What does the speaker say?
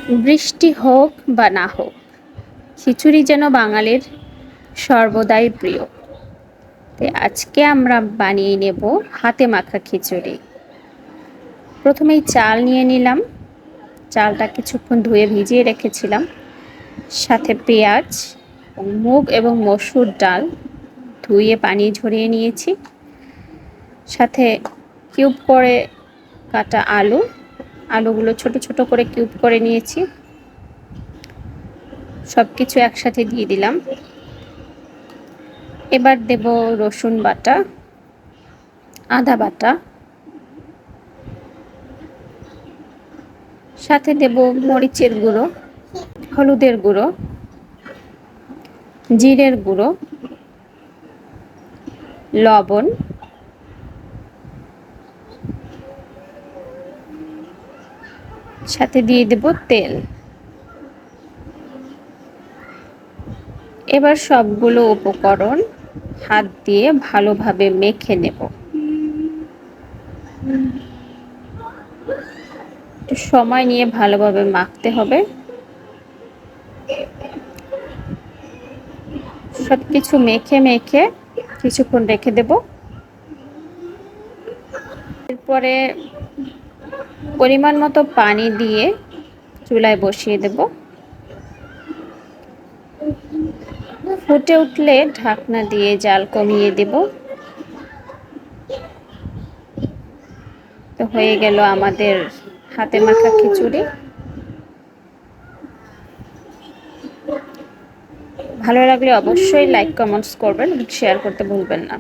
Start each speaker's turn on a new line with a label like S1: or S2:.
S1: বৃষ্টি হোক বা না হোক, খিচুড়ি যেন বাঙালির সর্বদাই প্রিয়। তাই আজকে আমরা বানিয়ে নেব হাতে মাখা খিচুড়ি। প্রথমেই চাল নিয়ে নিলাম, চালটা কিছুক্ষণ ধুয়ে ভিজিয়ে রেখেছিলাম। সাথে পেঁয়াজ, মুগ এবং মসুর ডাল ধুয়ে পানি ঝরিয়ে নিয়েছি। সাথে কিউব করে কাটা আলুগুলো ছোট ছোট করে কিউব করে নিয়েছি। সব কিছু একসাথে দিয়ে দিলাম। এবার দেব রসুন বাটা, আদা বাটা, সাথে দেব মরিচের গুঁড়ো, হলুদের গুঁড়ো, জিরের গুঁড়ো, লবণ, সাথে দিয়ে দেব তেল। এবার সবগুলো উপকরণ হাত দিয়ে ভালোভাবে মেখে নেব। একটু সময় নিয়ে ভালোভাবে মাখতে হবে। সবকিছু মেখে মেখে কিছুক্ষণ রেখে দেব। এরপরে পরিমাণ মতো পানি দিয়ে চুলায় বসিয়ে দেব। ফুটে উঠলে ঢাকনা দিয়ে জাল কমিয়ে দেব। তো হয়ে গেল আমাদের হাতে মাখা খিচুড়ি। ভালো লাগলে অবশ্যই লাইক কমেন্টস করবেন, শেয়ার করতে ভুলবেন না।